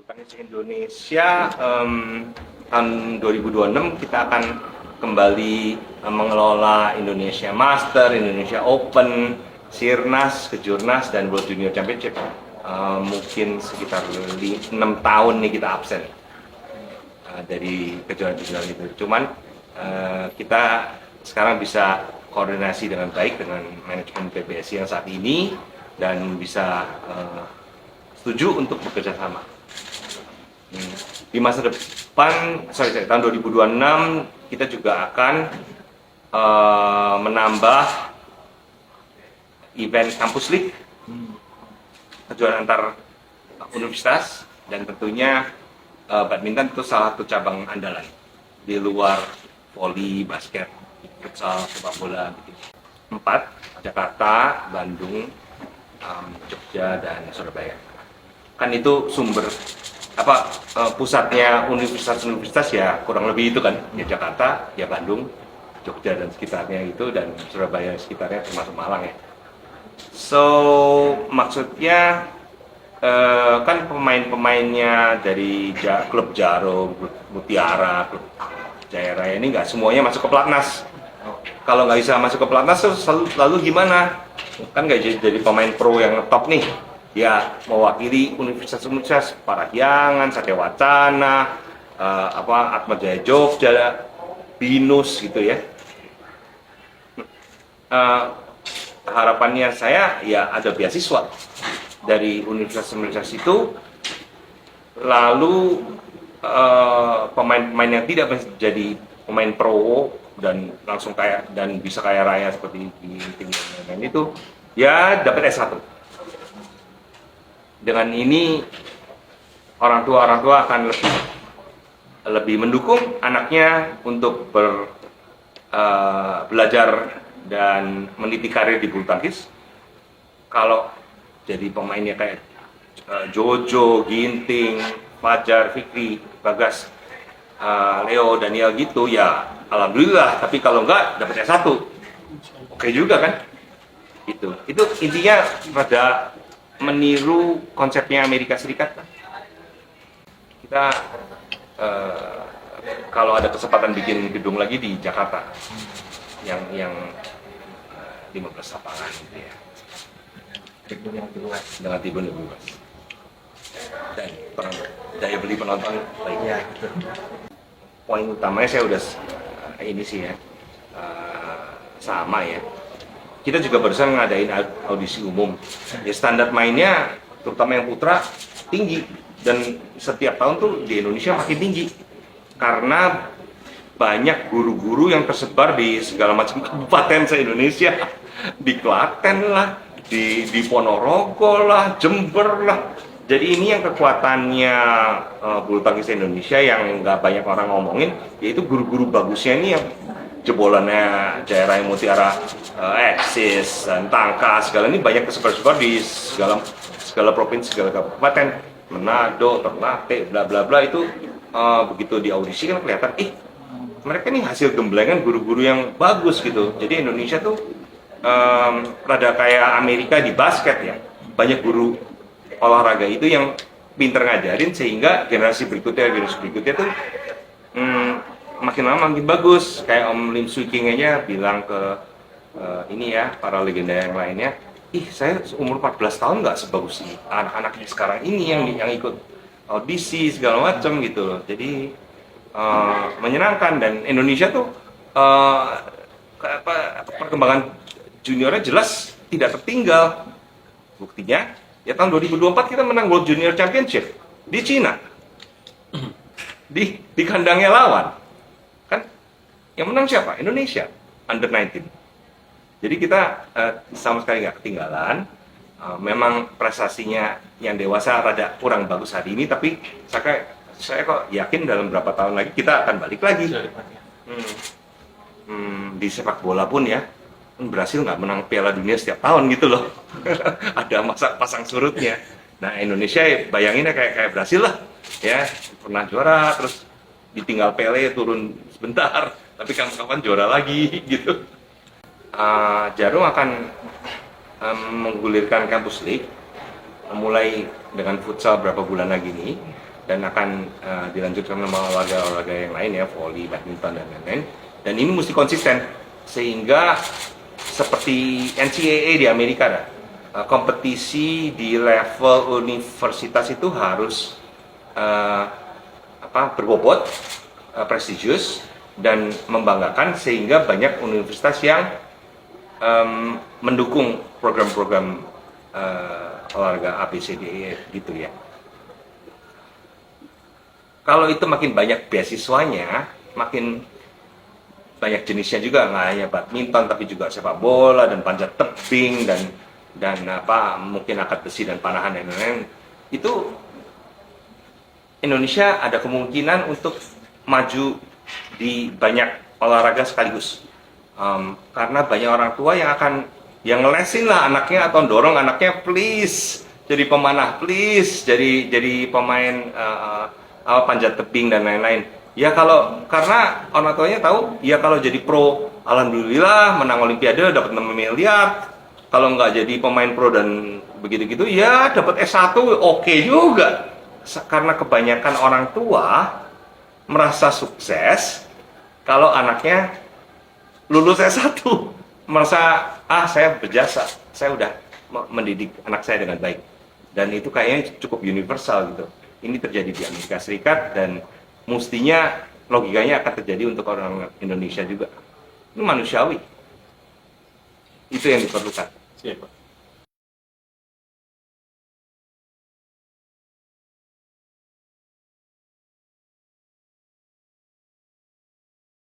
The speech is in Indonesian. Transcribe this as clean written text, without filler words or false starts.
bulu tangkis Indonesia tahun 2026 kita akan kembali mengelola Indonesia Master, Indonesia Open, Sirnas, Kejurnas, dan World Junior Championship. Mungkin sekitar 6 tahun nih kita absen dari kejuaraan-kejuaraan itu. Cuman kita sekarang bisa koordinasi dengan baik dengan manajemen PBSI yang saat ini dan bisa setuju untuk bekerja sama. Di masa depan, tahun 2026 kita juga akan menambah event Campus League, kejuaraan antar universitas, dan tentunya badminton itu salah satu cabang andalan di luar voli, basket, futsal, sepak bola. 4, Jakarta, Bandung, Jogja, dan Surabaya. Kan itu sumber pusatnya universitas-universitas ya kurang lebih itu kan, ya Jakarta, ya Bandung, Jogja dan sekitarnya itu, dan Surabaya sekitarnya termasuk Malang ya. So maksudnya kan pemain-pemainnya dari klub Jarum, klub Mutiara, klub Jaya Raya ini nggak semuanya masuk ke pelatnas. Kalau nggak bisa masuk ke pelatnas terus lalu gimana? Kan nggak jadi pemain pro yang top nih. Ya mewakili universitas-universitas Parahyangan, Satya Wacana, Atma Jaya Jogja, BINUS gitu ya. Harapannya saya ya ada beasiswa dari universitas-universitas itu, lalu pemain-pemain yang tidak menjadi pemain pro dan langsung kaya dan bisa kaya raya seperti di tim lain itu ya dapat S1. Dengan ini orang tua akan lebih mendukung anaknya untuk belajar dan meniti karir di bulu tangkis. Kalau jadi pemainnya kayak Jojo, Ginting, Fajar, Fikri, Bagas, Leo, Daniel gitu ya alhamdulillah. Tapi kalau enggak dapat S1 oke juga kan. Itu intinya pada meniru konsepnya Amerika Serikat. Kita kalau ada kesempatan bikin gedung lagi di Jakarta yang 15 lapangan gitu ya, dengan tribun lebih luas dan daya beli penonton baik ya. Poin utamanya saya udah ini sih ya, sama ya. Kita juga barusan ngadain audisi umum. Ya standar mainnya, terutama yang putra, tinggi. Dan setiap tahun tuh di Indonesia makin tinggi. Karena banyak guru-guru yang tersebar di segala macam kabupaten se-Indonesia. Di Klaten lah, di Ponorogo lah, Jember lah. Jadi ini yang kekuatannya bulu tangkis Indonesia yang nggak banyak orang ngomongin, yaitu guru-guru bagusnya ini yang jebolannya Jaya Raya, Mutiara, Eksis, dan Tangkas, segala ini banyak tersebar-sebar di segala provinsi, segala kabupaten, Manado, Ternate, bla bla bla. Itu begitu di audisi kan kelihatan, mereka ini hasil gemblengan guru-guru yang bagus gitu. Jadi Indonesia tuh rada kayak Amerika di basket ya, banyak guru olahraga itu yang pinter ngajarin sehingga generasi berikutnya tuh makin lama makin bagus. Kayak Om Lim Swee King aja bilang ke ini ya, para legenda yang lainnya, saya umur 14 tahun nggak sebagus anak-anak sekarang ini yang ikut audisi segala macam gitu loh. Jadi menyenangkan, dan Indonesia tuh perkembangan juniornya jelas tidak tertinggal. Buktinya ya tahun 2024 kita menang World Junior Championship di Cina, di kandangnya lawan. Yang menang siapa? Indonesia, under 19. Jadi kita sama sekali nggak ketinggalan. Memang prestasinya yang dewasa rada kurang bagus hari ini, tapi saya kok yakin dalam berapa tahun lagi kita akan balik lagi. Di sepak bola pun ya, Brasil nggak menang Piala Dunia setiap tahun gitu loh. Ada masa pasang surutnya. Nah Indonesia bayanginnya kayak Brasil lah, ya pernah juara terus ditinggal Pele turun sebentar, tapi kapan-kapan juara lagi gitu. Jarum akan menggulirkan Campus League mulai dengan futsal berapa bulan lagi nih. dan akan dilanjutkan sama olahraga yang lain ya, volley, badminton dan lain-lain. Dan ini mesti konsisten sehingga seperti NCAA di Amerika, kompetisi di level universitas itu harus berbobot, prestisius dan membanggakan, sehingga banyak universitas yang mendukung program-program olahraga ABCDE gitu ya. Kalau itu makin banyak beasiswanya, makin banyak jenisnya juga, nggak hanya badminton tapi juga sepak bola dan panjat tebing dan mungkin angkat besi dan panahan dan lain-lain. Itu Indonesia ada kemungkinan untuk maju di banyak olahraga sekaligus, karena banyak orang tua yang akan ngelesin lah anaknya atau dorong anaknya, please jadi pemanah, please jadi pemain panjat tebing dan lain-lain. Ya karena orang tuanya tahu, ya kalau jadi pro, alhamdulillah menang olimpiade dapat 6 miliar. Kalau nggak jadi pemain pro dan begitu-gitu, ya dapat S1 oke juga. Karena kebanyakan orang tua merasa sukses kalau anaknya lulus S1, merasa saya berjasa, saya udah mendidik anak saya dengan baik. Dan itu kayaknya cukup universal gitu. Ini terjadi di Amerika Serikat dan mestinya logikanya akan terjadi untuk orang Indonesia juga. Ini manusiawi. Itu yang diperlukan. Siap, Pak.